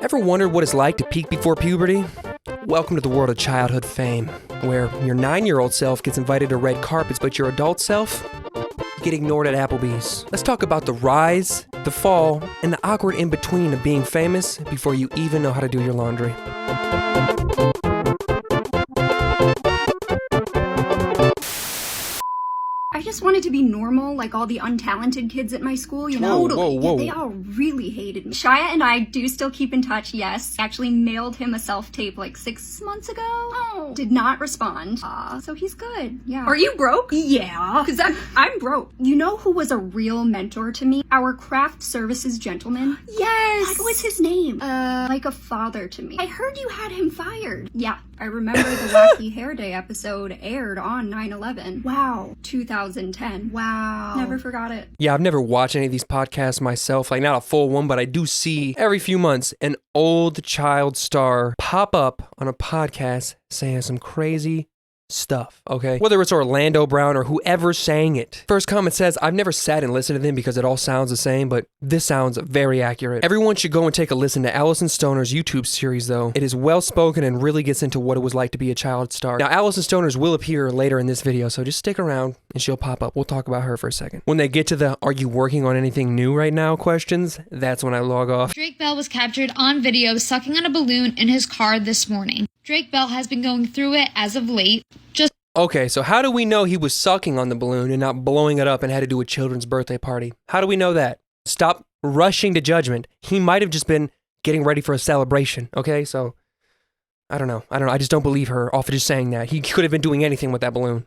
Ever wondered what it's like to peak before puberty? Welcome to the world of childhood fame, where your 9-year-old self gets invited to red carpets, but your adult self get ignored at Applebee's. Let's talk about the rise, the fall, and the awkward in-between of being famous before you even know how to do your laundry. I just wanted to be normal, like all the untalented kids at my school, you know? Whoa. Yeah, they all really hated me. Shia and I do still keep in touch, yes. Actually mailed him a self-tape like 6 months ago. Oh. Did not respond. So he's good, yeah. Are you broke? Yeah. Because I'm broke. You know who was a real mentor to me? Our craft services gentleman. Yes! What was his name? Like a father to me. I heard you had him fired. Yeah, I remember the Wacky Hair Day episode aired on 9/11. Wow. 2010. Wow. Never forgot it. Yeah, I've never watched any of these podcasts myself, like not a full one, but I do see every few months an old child star pop up on a podcast saying some crazy stuff, okay? Whether it's Orlando Brown or whoever's saying it. First comment says, I've never sat and listened to them because it all sounds the same, but this sounds very accurate. Everyone should go and take a listen to Allison Stoner's YouTube series, though. It is well-spoken and really gets into what it was like to be a child star. Now, Allison Stoner's will appear later in this video, so just stick around and she'll pop up. We'll talk about her for a second. When they get to the, are you working on anything new right now questions, that's when I log off. Drake Bell was captured on video sucking on a balloon in his car this morning. Drake Bell has been going through it as of late. Okay, so how do we know he was sucking on the balloon and not blowing it up and had to do a children's birthday party? How do we know that? Stop rushing to judgment. He might have just been getting ready for a celebration, okay? So, I don't know. I just don't believe her off of just saying that. He could have been doing anything with that balloon.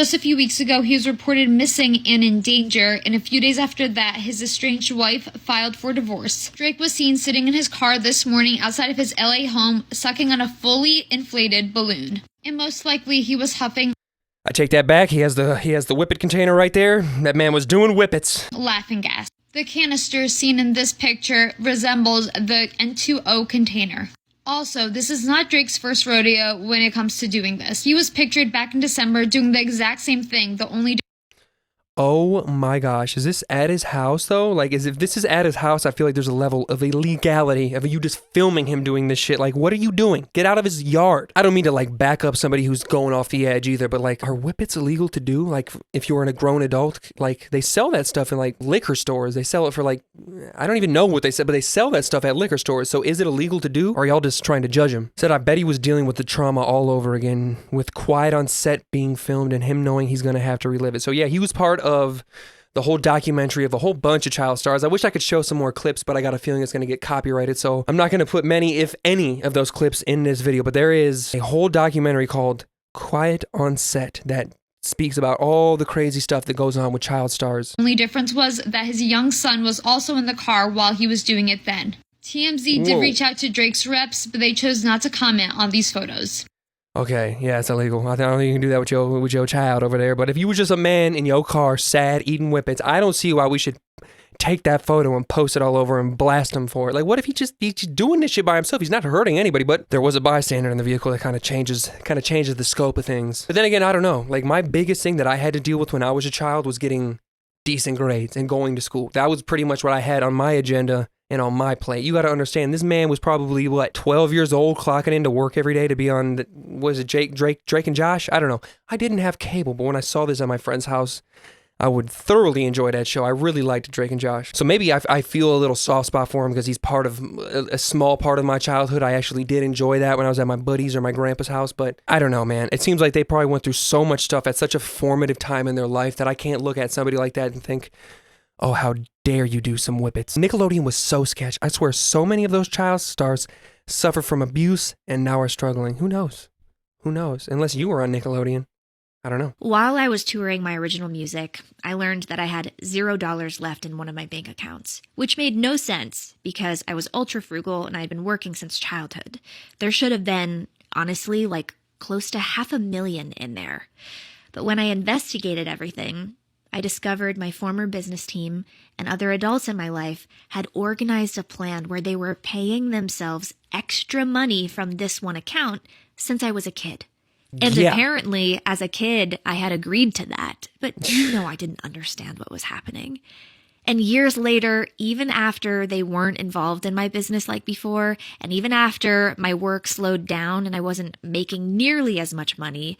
Just a few weeks ago, he was reported missing and in danger, and a few days after that, his estranged wife filed for divorce. Drake was seen sitting in his car this morning outside of his LA home, sucking on a fully inflated balloon. And most likely, he was huffing. I take that back. He has the whippet container right there. That man was doing whippets. Laughing gas. The canister seen in this picture resembles the N2O container. Also, this is not Drake's first rodeo when it comes to doing this. He was pictured back in December doing the exact same thing, the only Oh my gosh, is this at his house though? Like, if this is at his house, I feel like there's a level of illegality of you just filming him doing this shit. Like, what are you doing? Get out of his yard. I don't mean to like back up somebody who's going off the edge either, but like, are whippets illegal to do? Like, if you're a grown adult, like they sell that stuff in like liquor stores. They sell it for like, I don't even know what they said, but they sell that stuff at liquor stores. So is it illegal to do? Or are y'all just trying to judge him? Said, I bet he was dealing with the trauma all over again with Quiet on Set being filmed and him knowing he's going to have to relive it. So yeah, he was part of the whole documentary of a whole bunch of child stars. I wish I could show some more clips, but I got a feeling it's going to get copyrighted, so I'm not going to put many, if any, of those clips in this video, but there is a whole documentary called Quiet on Set that speaks about all the crazy stuff that goes on with child stars. only difference was that his young son was also in the car while he was doing it then. TMZ did reach out to Drake's reps, but they chose not to comment on these photos. Okay, yeah, it's illegal. I don't think you can do that with your child over there. But if you were just a man in your car, sad, eating whippets, I don't see why we should take that photo and post it all over and blast him for it. Like, what if he's just doing this shit by himself? He's not hurting anybody, but there was a bystander in the vehicle that kind of changes the scope of things. But then again, I don't know. Like, my biggest thing that I had to deal with when I was a child was getting decent grades and going to school. That was pretty much what I had on my agenda and on my plate. You got to understand, this man was probably, 12 years old, clocking into work every day to be on, Drake and Josh? I don't know. I didn't have cable, but when I saw this at my friend's house, I would thoroughly enjoy that show. I really liked Drake and Josh. So maybe I feel a little soft spot for him because he's part of a small part of my childhood. I actually did enjoy that when I was at my buddy's or my grandpa's house, but I don't know, man. It seems like they probably went through so much stuff at such a formative time in their life that I can't look at somebody like that and think, oh, how dare you do some whippets. Nickelodeon was so sketch. I swear so many of those child stars suffer from abuse and now are struggling. Who knows? Who knows? Unless you were on Nickelodeon. I don't know. While I was touring my original music, I learned that I had $0 left in one of my bank accounts, which made no sense because I was ultra frugal and I had been working since childhood. There should have been, honestly, like close to $500,000 in there. But when I investigated everything, I discovered my former business team and other adults in my life had organized a plan where they were paying themselves extra money from this one account since I was a kid. And apparently, as a kid, I had agreed to that. But I didn't understand what was happening. And years later, even after they weren't involved in my business like before, and even after my work slowed down and I wasn't making nearly as much money,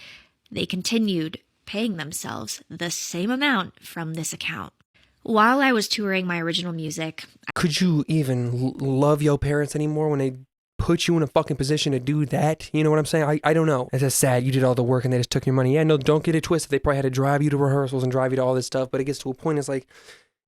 they continued paying themselves the same amount from this account. While I was touring my original music, could you even love your parents anymore when they put you in a fucking position to do that? You know what I'm saying? I don't know. It's just sad. You did all the work and they just took your money. Yeah, no, don't get it twisted. They probably had to drive you to rehearsals and drive you to all this stuff, but it gets to a point, it's like,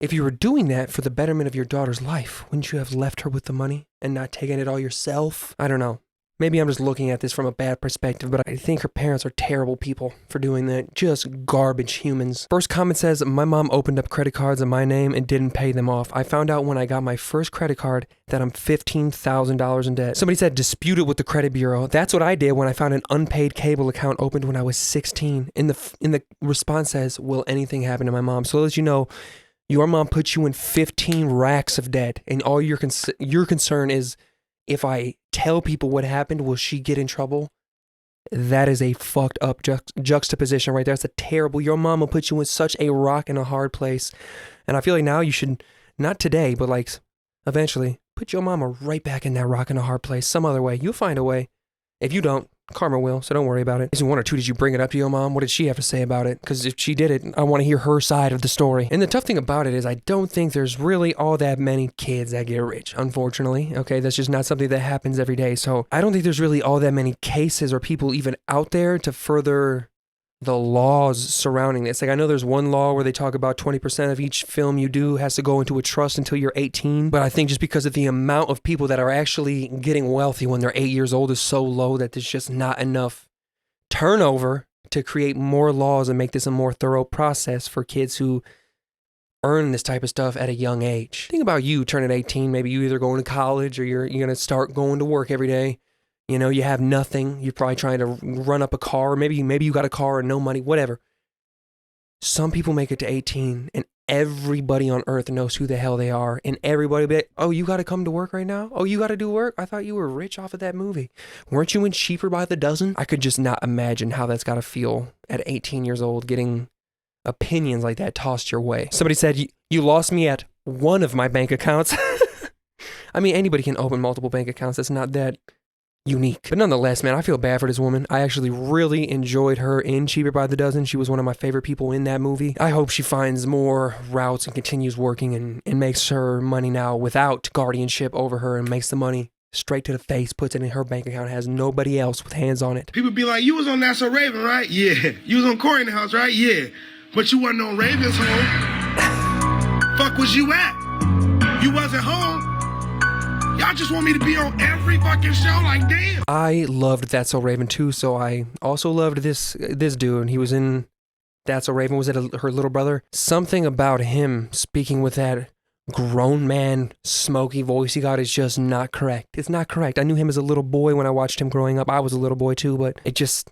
if you were doing that for the betterment of your daughter's life, wouldn't you have left her with the money and not taken it all yourself? I don't know. Maybe I'm just looking at this from a bad perspective, but I think her parents are terrible people for doing that. Just garbage humans. First comment says, my mom opened up credit cards in my name and didn't pay them off. I found out when I got my first credit card that I'm $15,000 in debt. Somebody said, disputed with the credit bureau. That's what I did when I found an unpaid cable account opened when I was 16. In the response says, will anything happen to my mom? So as you know, your mom put you in 15 racks of debt, and all your concern is, if I tell people what happened, will she get in trouble? That is a fucked up juxtaposition right there. That's a terrible. Your mom will put you in such a rock and a hard place. And I feel like now you should, not today, but like eventually, put your mama right back in that rock and a hard place some other way. You'll find a way. If you don't, karma will, so don't worry about it. Season 1 or 2, did you bring it up to your mom? What did she have to say about it? Because if she did it, I want to hear her side of the story. And the tough thing about it is I don't think there's really all that many kids that get rich, unfortunately. Okay, that's just not something that happens every day. So I don't think there's really all that many cases or people even out there to further the laws surrounding this. Like, I know there's one law where they talk about 20% of each film you do has to go into a trust until you're 18. But I think just because of the amount of people that are actually getting wealthy when they're 8 years old is so low that there's just not enough turnover to create more laws and make this a more thorough process for kids who earn this type of stuff at a young age. Think about you turning 18. Maybe you either going to college or you're going to start going to work every day. You know, you have nothing. You're probably trying to run up a car. Maybe you got a car and no money, whatever. Some people make it to 18 and everybody on earth knows who the hell they are. And everybody be like, oh, you got to come to work right now? Oh, you got to do work? I thought you were rich off of that movie. Weren't you in Cheaper by the Dozen? I could just not imagine how that's got to feel at 18 years old, getting opinions like that tossed your way. Somebody said, you lost me at one of my bank accounts. I mean, anybody can open multiple bank accounts. That's not that unique. But nonetheless, man, I feel bad for this woman. I actually really enjoyed her in Cheaper by the Dozen. She was one of my favorite people in that movie. I hope she finds more routes and continues working and makes her money now without guardianship over her and makes the money straight to the face, puts it in her bank account, has nobody else with hands on it. People be like, you was on That's So Raven, right? Yeah. You was on Corey in the House, right? Yeah. But you wasn't on Raven's home. Fuck was you at? You wasn't home. Y'all just want me to be on every fucking show, like damn. I loved That's So Raven too, so I also loved this dude. He was in That's So Raven. Was it her little brother? Something about him speaking with that grown man smoky voice he got is just not correct. It's not correct. I knew him as a little boy when I watched him growing up. I was a little boy too, but it just...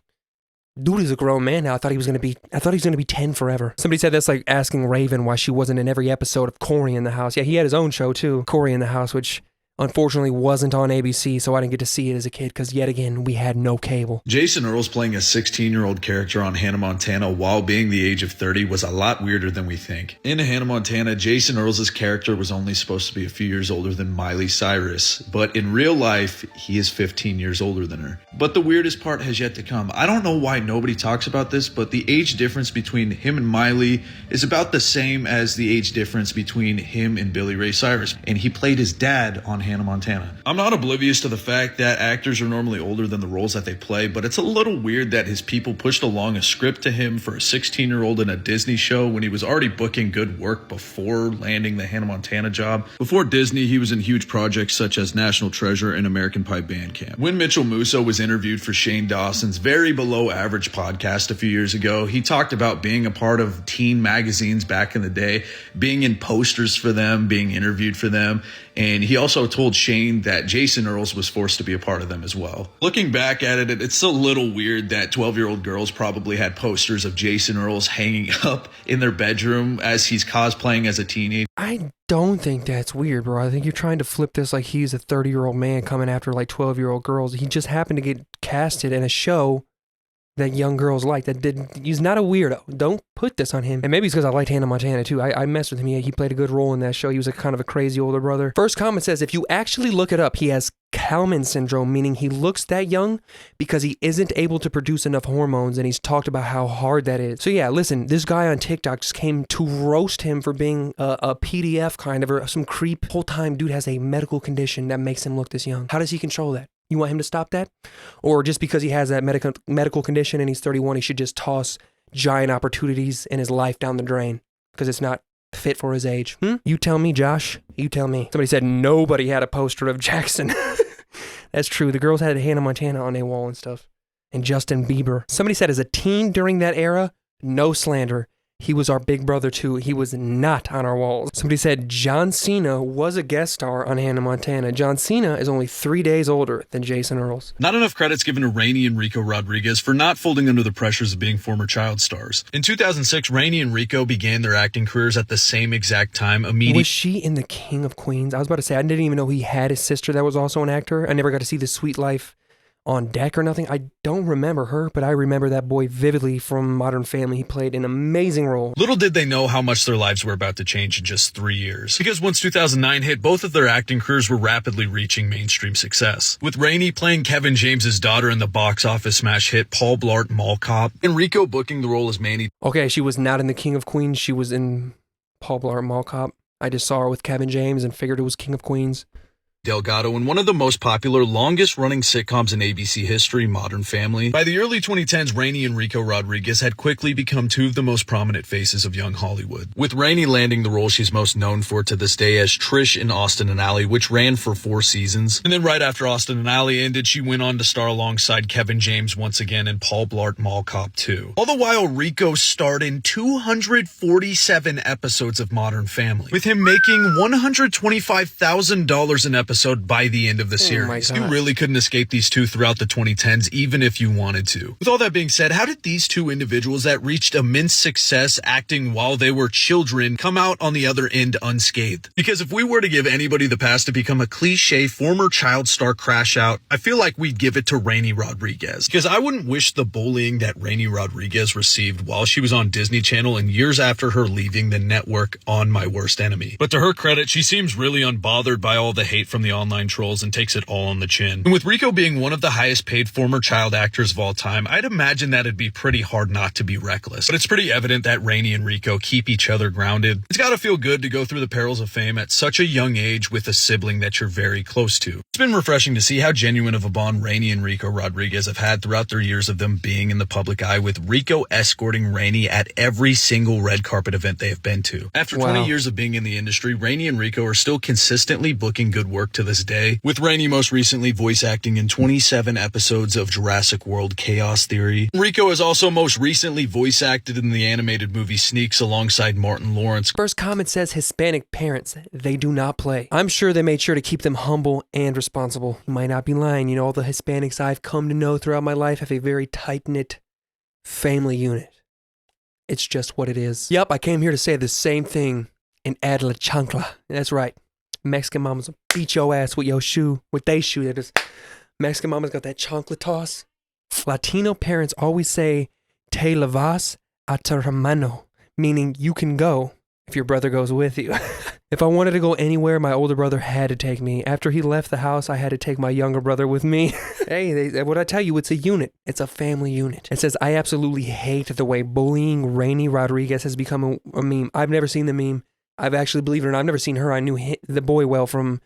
Dude is a grown man now. I thought he was gonna be 10 forever. Somebody said that's like asking Raven why she wasn't in every episode of Corey in the House. Yeah, he had his own show too, Corey in the House, which unfortunately wasn't on ABC, so I didn't get to see it as a kid because yet again, we had no cable. Jason Earle's playing a 16-year-old character on Hannah Montana while being the age of 30 was a lot weirder than we think. In Hannah Montana, Jason Earle's character was only supposed to be a few years older than Miley Cyrus, but in real life, he is 15 years older than her. But the weirdest part has yet to come. I don't know why nobody talks about this, but the age difference between him and Miley is about the same as the age difference between him and Billy Ray Cyrus, and he played his dad on Hannah Montana. I'm not oblivious to the fact that actors are normally older than the roles that they play, but it's a little weird that his people pushed along a script to him for a 16-year-old in a Disney show when he was already booking good work before landing the Hannah Montana job. Before Disney, he was in huge projects such as National Treasure and American Pie Bandcamp. When Mitchell Musso was interviewed for Shane Dawson's very below average podcast a few years ago, he talked about being a part of teen magazines back in the day, being in posters for them, being interviewed for them, and he also told Shane that Jason Earles was forced to be a part of them as well. Looking back at it, it's a little weird that 12-year-old girls probably had posters of Jason Earles hanging up in their bedroom as he's cosplaying as a teenager. I don't think that's weird, bro. I think you're trying to flip this like he's a 30-year-old man coming after like 12-year-old girls. He just happened to get casted in a show that young girls like. He's not a weirdo. Don't put this on him. And maybe it's because I liked Hannah Montana too. I messed with him. He played a good role in that show. He was a kind of a crazy older brother. First comment says, if you actually look it up, he has Kalman syndrome, meaning he looks that young because he isn't able to produce enough hormones, and he's talked about how hard that is. So yeah, listen, this guy on TikTok just came to roast him for being a PDF kind of, or some creep. Whole time, dude has a medical condition that makes him look this young. How does he control that? You want him to stop that? Or just because he has that medical condition and he's 31, he should just toss giant opportunities in his life down the drain because it's not fit for his age? You tell me, Josh. You tell me. Somebody said nobody had a poster of Jackson. That's true. The girls had Hannah Montana on their wall and stuff. And Justin Bieber. Somebody said as a teen during that era, no slander. He was our big brother too. He was not on our walls. Somebody said John Cena was a guest star on Hannah Montana. John Cena is only 3 days older than Jason Earls. Not enough credits given to Rainey and Rico Rodriguez for not folding under the pressures of being former child stars. In 2006, Rainey and Rico began their acting careers at the same exact time. Was she in The King of Queens? I was about to say, I didn't even know he had a sister that was also an actor. I never got to see The Sweet Life on Deck or nothing. I don't remember her, but I remember that boy vividly from Modern Family. He played an amazing role. Little did they know how much their lives were about to change in just 3 years. Because once 2009 hit, both of their acting careers were rapidly reaching mainstream success. With Rainey playing Kevin James's daughter in the box office smash hit Paul Blart Mall Cop, and Rico booking the role as Manny. Okay, she was not in The King of Queens. She was in Paul Blart Mall Cop. I just saw her with Kevin James and figured it was King of Queens. Delgado in one of the most popular, longest-running sitcoms in ABC history, Modern Family. By the early 2010s, Rainey and Rico Rodriguez had quickly become two of the most prominent faces of young Hollywood. With Rainey landing the role she's most known for to this day as Trish in Austin and Ally, which ran for 4 seasons. And then right after Austin and Ally ended, she went on to star alongside Kevin James once again in Paul Blart Mall Cop 2. All the while, Rico starred in 247 episodes of Modern Family, with him making $125,000 an episode by the end of the series. You really couldn't escape these two throughout the 2010s, even if you wanted to. With all that being said, how did these two individuals that reached immense success acting while they were children come out on the other end unscathed? Because if we were to give anybody the pass to become a cliche former child star crash out, I feel like we'd give it to Rainey Rodriguez. Because I wouldn't wish the bullying that Rainey Rodriguez received while she was on Disney Channel and years after her leaving the network on my worst enemy. But to her credit, she seems really unbothered by all the hate from the online trolls and takes it all on the chin. And with Rico being one of the highest paid former child actors of all time, I'd imagine that it'd be pretty hard not to be reckless. But it's pretty evident that Rainey and Rico keep each other grounded. It's gotta feel good to go through the perils of fame at such a young age with a sibling that you're very close to. It's been refreshing to see how genuine of a bond Rainey and Rico Rodriguez have had throughout their years of them being in the public eye, with Rico escorting Rainey at every single red carpet event they have been to. After 20 years of being in the industry, Rainey and Rico are still consistently booking good work to this day, with Rainey most recently voice acting in 27 episodes of Jurassic World Chaos Theory. Rico has also most recently voice acted in the animated movie Sneaks alongside Martin Lawrence. First comment says Hispanic parents, they do not play. I'm sure they made sure to keep them humble and responsible. You might not be lying. You know, all the Hispanics I've come to know throughout my life have a very tight-knit family unit. It's just what it is. Yep, I came here to say the same thing and add la chancla. That's right. Mexican mamas will beat your ass with your shoe, with they shoe. That is, Mexican mamas got that chancla toss. Latino parents always say, te la vas a tu hermano, meaning you can go if your brother goes with you. If I wanted to go anywhere, my older brother had to take me. After he left the house, I had to take my younger brother with me. Hey, what I tell you, it's a unit. It's a family unit. It says, I absolutely hate the way bullying Rainey Rodriguez has become a meme. I've never seen the meme. I've actually, believe it or not, I've never seen her. I knew the boy well from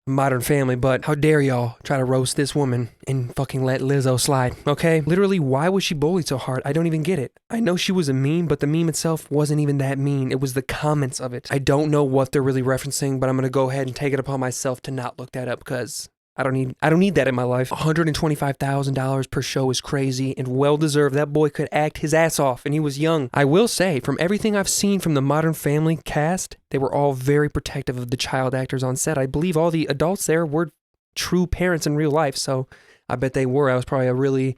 Modern Family, but how dare y'all try to roast this woman and fucking let Lizzo slide, okay? Literally, why was she bullied so hard? I don't even get it. I know she was a meme, but the meme itself wasn't even that mean. It was the comments of it. I don't know what they're really referencing, but I'm gonna go ahead and take it upon myself to not look that up because I don't need that in my life. $125,000 per show is crazy and well deserved. That boy could act his ass off and he was young. I will say, from everything I've seen from the Modern Family cast, they were all very protective of the child actors on set. I believe all the adults there were true parents in real life, so I bet they were. I was probably a really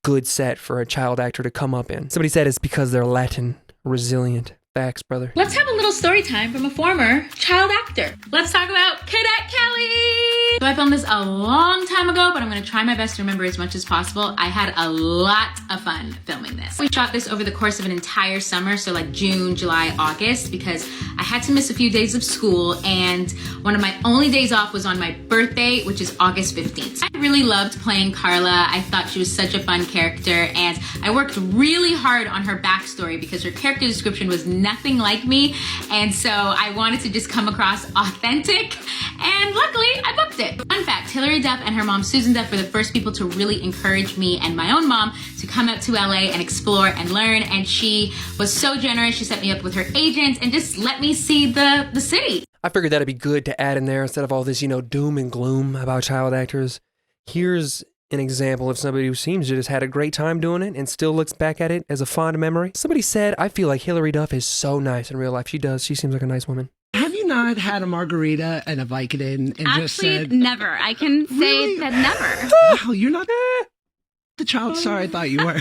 good set for a child actor to come up in. Somebody said it's because they're Latin, resilient. Facts, brother. Let's have a little little story time from a former child actor. Let's talk about Cadet Kelly. So I filmed this a long time ago, but I'm gonna try my best to remember as much as possible. I had a lot of fun filming this. We shot this over the course of an entire summer, so like June, July, August, because I had to miss a few days of school, and one of my only days off was on my birthday, which is August 15th. I really loved playing Carla. I thought she was such a fun character, and I worked really hard on her backstory because her character description was nothing like me, and so I wanted to just come across authentic, and luckily I booked it. Fun fact, Hilary Duff and her mom Susan Duff were the first people to really encourage me and my own mom to come out to LA and explore and learn, and she was so generous. She set me up with her agent and just let me see the city. I figured that'd be good to add in there instead of all this, doom and gloom about child actors. Here's an example of somebody who seems to just had a great time doing it and still looks back at it as a fond memory. Somebody said, I feel like Hilary Duff is so nice in real life. She does. She seems like a nice woman. Have you not had a margarita and a Vicodin and just said... never. I can say Really? that never. Wow, you're not the child star I thought you were.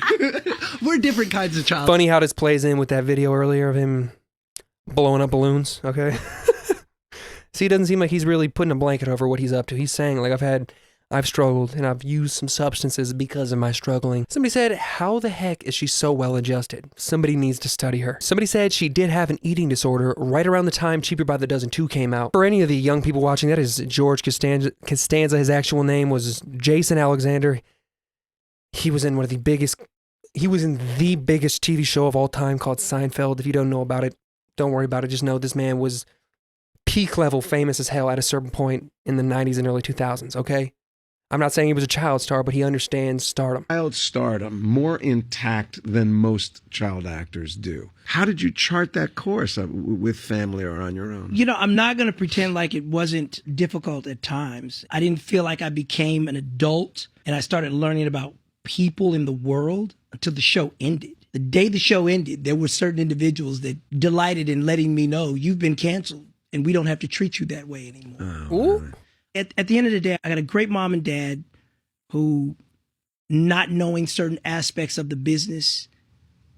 We're different kinds of child. Funny how this plays in with that video earlier of him blowing up balloons, okay? See, it doesn't seem like he's really putting a blanket over what he's up to. He's saying, like, I've struggled and I've used some substances because of my struggling. Somebody said, how the heck is she so well adjusted? Somebody needs to study her. Somebody said she did have an eating disorder right around the time Cheaper by the Dozen 2 came out. For any of the young people watching, that is George Costanza. His actual name was Jason Alexander. He was in the biggest TV show of all time called Seinfeld. If you don't know about it, don't worry about it. Just know this man was peak level famous as hell at a certain point in the 90s and early 2000s, okay? I'm not saying he was a child star, but he understands stardom. Child stardom, more intact than most child actors do. How did you chart that course with family or on your own? I'm not going to pretend like it wasn't difficult at times. I didn't feel like I became an adult and I started learning about people in the world until the show ended. The day the show ended, there were certain individuals that delighted in letting me know you've been canceled and we don't have to treat you that way anymore. Ooh. At the end of the day, I got a great mom and dad who, not knowing certain aspects of the business,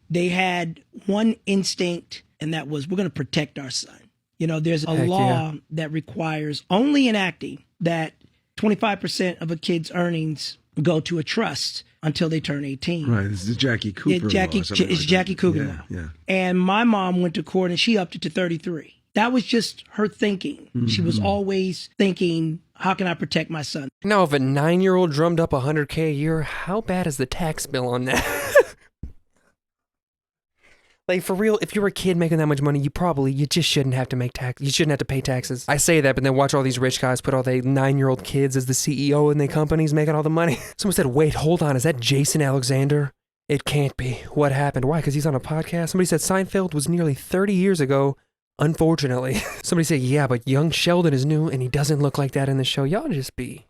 they had one instinct, and that was, we're going to protect our son. There's a law that requires, only in acting, that 25% of a kid's earnings go to a trust until they turn 18. Right, this is Jackie Cooper law. It's Jackie Cooper law. Yeah. And my mom went to court and she upped it to 33. That was just her thinking. Mm-hmm. She was always thinking, how can I protect my son? Now, if a 9-year-old drummed up $100K a year, how bad is the tax bill on that? Like, for real, if you're a kid making that much money, you just shouldn't have to make tax. You shouldn't have to pay taxes. I say that, but then watch all these rich guys put all their 9-year-old kids as the CEO in their companies making all the money. Someone said, wait, hold on, is that Jason Alexander? It can't be. What happened? Why? Because he's on a podcast? Somebody said Seinfeld was nearly 30 years ago. Unfortunately. Somebody said, yeah, but young Sheldon is new and he doesn't look like that in the show. Y'all just be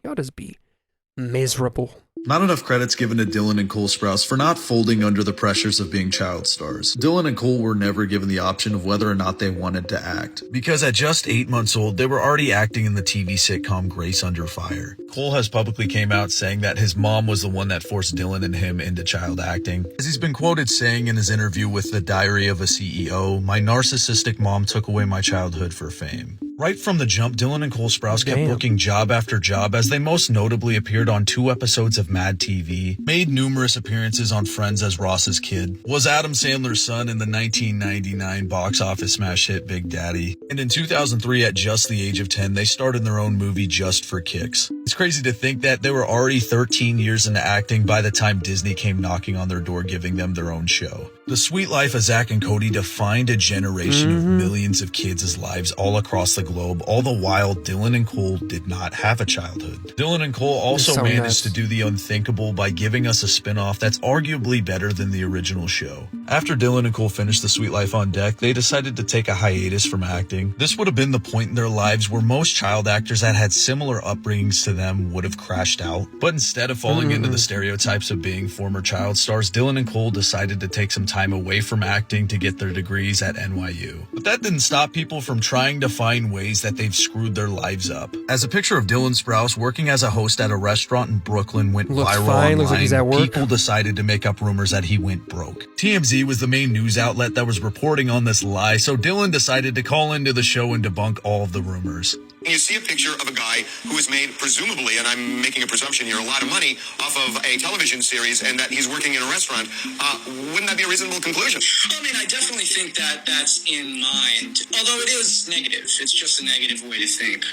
miserable. Not enough credits given to Dylan and Cole Sprouse for not folding under the pressures of being child stars. Dylan and Cole were never given the option of whether or not they wanted to act, because at just 8 months old, they were already acting in the TV sitcom Grace Under Fire. Cole has publicly came out saying that his mom was the one that forced Dylan and him into child acting. As he's been quoted saying in his interview with The Diary of a CEO, "My narcissistic mom took away my childhood for fame." Right from the jump, Dylan and Cole Sprouse kept booking job after job, as they most notably appeared on 2 episodes of Mad TV, made numerous appearances on Friends as Ross's kid, was Adam Sandler's son in the 1999 box office smash hit Big Daddy, and in 2003, at just the age of 10, they started their own movie Just for Kicks. It's crazy to think that they were already 13 years into acting by the time Disney came knocking on their door giving them their own show. The sweet life of Zach and Cody defined a generation of millions of kids' lives all across the globe, all the while Dylan and Cole did not have a childhood. Dylan and Cole also managed to do the unthinkable by giving us a spin-off that's arguably better than the original show. After Dylan and Cole finished The Sweet Life on Deck, they decided to take a hiatus from acting. This would have been the point in their lives where most child actors that had similar upbringings to them would have crashed out. But instead of falling into the stereotypes of being former child stars, Dylan and Cole decided to take some time time away from acting to get their degrees at NYU. But that didn't stop people from trying to find ways that they've screwed their lives up. As a picture of Dylan Sprouse working as a host at a restaurant in Brooklyn went Looks viral fine. online, Looks like he's at work. people decided to make up rumors that he went broke. TMZ was the main news outlet that was reporting on this lie, so Dylan decided to call into the show and debunk all of the rumors. You see a picture of a guy who has made, presumably, and I'm making a presumption here, a lot of money off of a television series and that he's working in a restaurant. Wouldn't that be a reasonable conclusion? I mean, I definitely think that that's in mind, although it is negative. It's just a negative way to think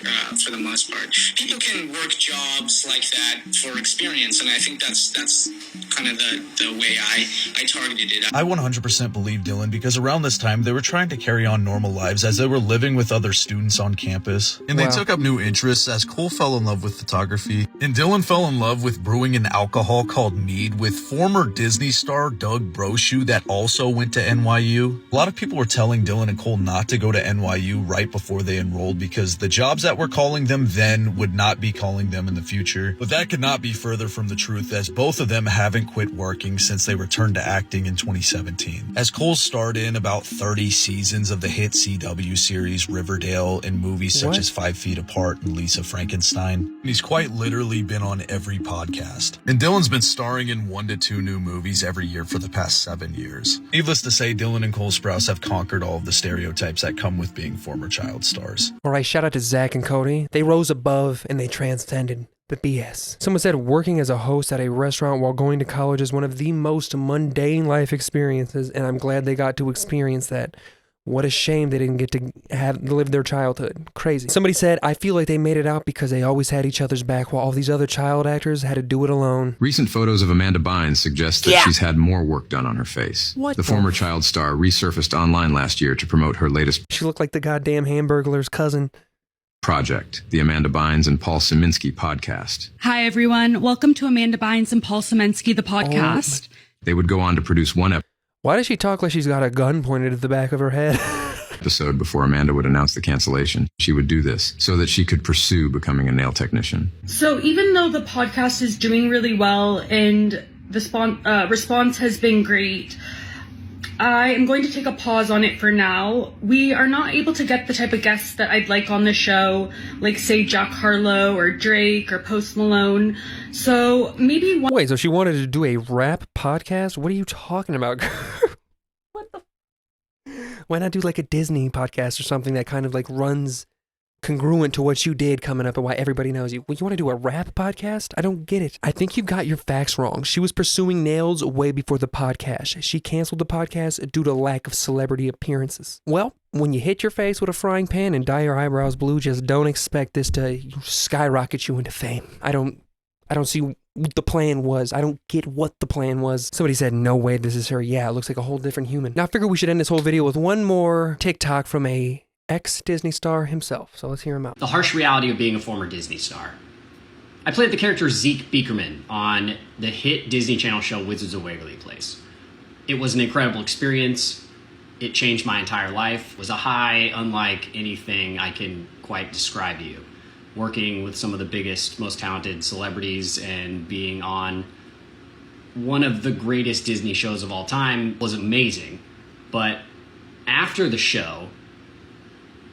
for the most part. People can work jobs like that for experience, and I think that's kind of the way I targeted it. I 100% believe Dylan because around this time they were trying to carry on normal lives as they were living with other students on campus. And they took up new interests as Cole fell in love with photography and Dylan fell in love with brewing an alcohol called mead with former Disney star Doug Brochu that also went to NYU. A lot of people were telling Dylan and Cole not to go to NYU right before they enrolled because the jobs that were calling them then would not be calling them in the future. But that could not be further from the truth as both of them haven't quit working since they returned to acting in 2017. As Cole starred in about 30 seasons of the hit CW series Riverdale and movies such as 5 Feet Apart and Lisa Frankenstein. And he's quite literally been on every podcast. And Dylan's been starring in 1 to 2 new movies every year for the past 7 years. Needless to say, Dylan and Cole Sprouse have conquered all of the stereotypes that come with being former child stars. All right, shout out to Zach and Cody. They rose above and they transcended the BS. Someone said working as a host at a restaurant while going to college is one of the most mundane life experiences, and I'm glad they got to experience that. What a shame they didn't get to live their childhood. Crazy. Somebody said, I feel like they made it out because they always had each other's back while all these other child actors had to do it alone. Recent photos of Amanda Bynes suggest that she's had more work done on her face. What the former child star resurfaced online last year to promote her latest She looked like the goddamn Hamburglar's cousin. project, the Amanda Bynes and Paul Szymanski podcast. Hi, everyone. Welcome to Amanda Bynes and Paul Szymanski, the podcast. They would go on to produce one Why does she talk like she's got a gun pointed at the back of her head? episode before Amanda would announce the cancellation. She would do this so that she could pursue becoming a nail technician. So even though the podcast is doing really well and the response has been great, I am going to take a pause on it for now. We are not able to get the type of guests that I'd like on the show, like say Jack Harlow or Drake or Post Malone. So maybe one. Wait, so she wanted to do a rap podcast? What are you talking about? What the? Why not do like a Disney podcast or something that kind of like runs congruent to what you did coming up and why everybody knows you? Well, you want to do a rap podcast? I don't get it. I think you got your facts wrong. She was pursuing nails way before the podcast. She canceled the podcast due to lack of celebrity appearances. Well, when you hit your face with a frying pan and dye your eyebrows blue, just don't expect this to skyrocket you into fame. I don't see what the plan was. I don't get what the plan was. Somebody said, no way, this is her. Yeah, it looks like a whole different human. Now I figure we should end this whole video with one more TikTok from a ex-Disney star himself. So let's hear him out. The harsh reality of being a former Disney star. I played the character Zeke Beakerman on the hit Disney Channel show Wizards of Waverly Place. It was an incredible experience. It changed my entire life. It was a high unlike anything I can quite describe to you. Working with some of the biggest, most talented celebrities and being on one of the greatest Disney shows of all time was amazing. But after the show,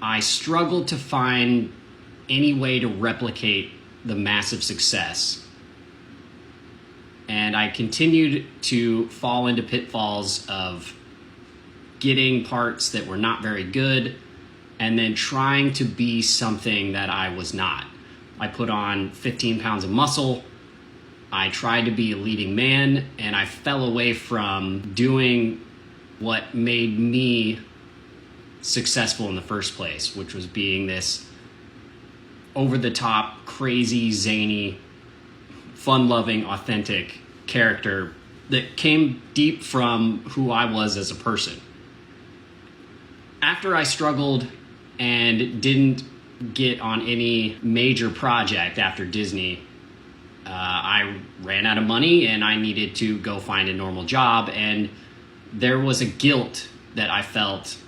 I struggled to find any way to replicate the massive success. And I continued to fall into pitfalls of getting parts that were not very good and then trying to be something that I was not. I put on 15 pounds of muscle. I tried to be a leading man, and I fell away from doing what made me successful in the first place, which was being this over-the-top, crazy, zany, fun-loving, authentic character that came deep from who I was as a person. After I struggled and didn't get on any major project after Disney, I ran out of money and I needed to go find a normal job, and there was a guilt that I felt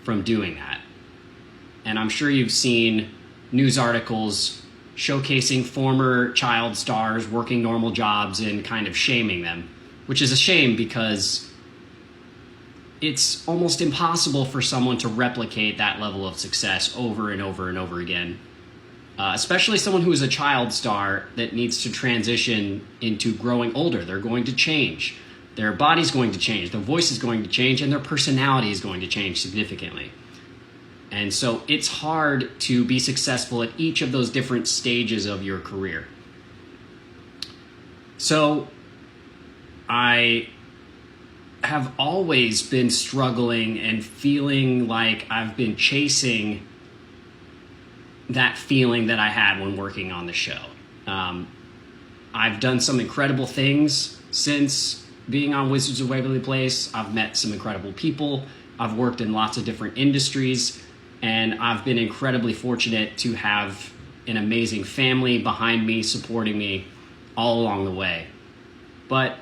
from doing that. And I'm sure you've seen news articles showcasing former child stars working normal jobs and kind of shaming them, which is a shame because it's almost impossible for someone to replicate that level of success over and over and over again. Especially someone who is a child star that needs to transition into growing older. They're going to change. Their body's going to change. Their voice is going to change, and their personality is going to change significantly. And so it's hard to be successful at each of those different stages of your career. So I have always been struggling and feeling like I've been chasing that feeling that I had when working on the show. I've done some incredible things since being on Wizards of Waverly Place. I've met some incredible people. I've worked in lots of different industries, and I've been incredibly fortunate to have an amazing family behind me, supporting me all along the way. But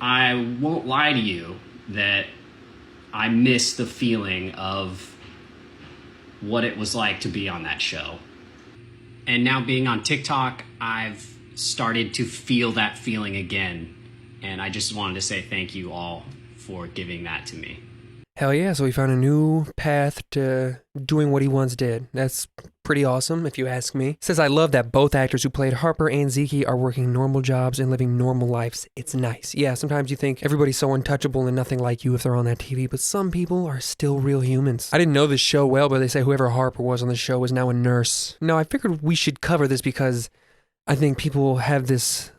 I won't lie to you that I miss the feeling of what it was like to be on that show. And now being on TikTok, I've started to feel that feeling again. And I just wanted to say thank you all for giving that to me. Hell yeah, so he found a new path to doing what he once did. That's pretty awesome, if you ask me. Says, I love that both actors who played Harper and Zeke are working normal jobs and living normal lives. It's nice. Yeah, sometimes you think everybody's so untouchable and nothing like you if they're on that TV, but some people are still real humans. I didn't know this show well, but they say whoever Harper was on the show is now a nurse. Now, I figured we should cover this because I think people have this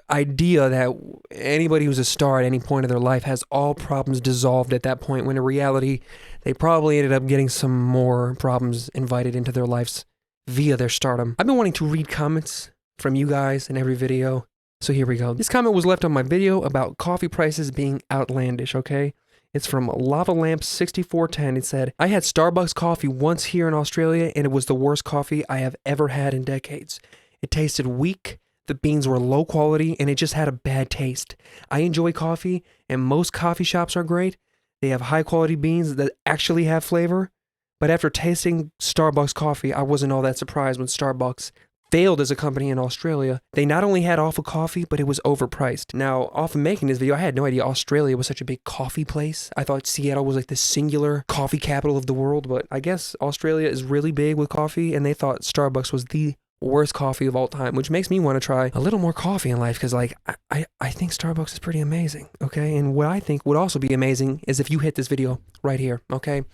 idea that anybody who's a star at any point of their life has all problems dissolved at that point, when in reality, they probably ended up getting some more problems invited into their lives via their stardom. I've been wanting to read comments from you guys in every video, so here we go. This comment was left on my video about coffee prices being outlandish, okay? It's from Lava Lamp 6410. It said, I had Starbucks coffee once here in Australia, and it was the worst coffee I have ever had in decades. It tasted weak, the beans were low quality, and it just had a bad taste. I enjoy coffee, and most coffee shops are great. They have high quality beans that actually have flavor. But after tasting Starbucks coffee, I wasn't all that surprised when Starbucks failed as a company in Australia. They not only had awful coffee, but it was overpriced. Now, off of making this video, I had no idea Australia was such a big coffee place. I thought Seattle was like the singular coffee capital of the world, but I guess Australia is really big with coffee, and they thought Starbucks was the worst coffee of all time, which makes me want to try a little more coffee in life, because like I think Starbucks is pretty amazing, okay? And what I think would also be amazing is if you hit this video right here, okay?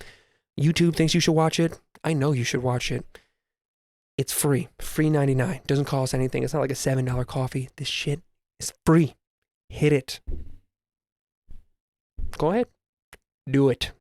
YouTube thinks you should watch it. I know you should watch it. It's free. Free 99. Doesn't cost anything. It's not like a $7 coffee. This shit is free. Hit it. Go ahead. Do it.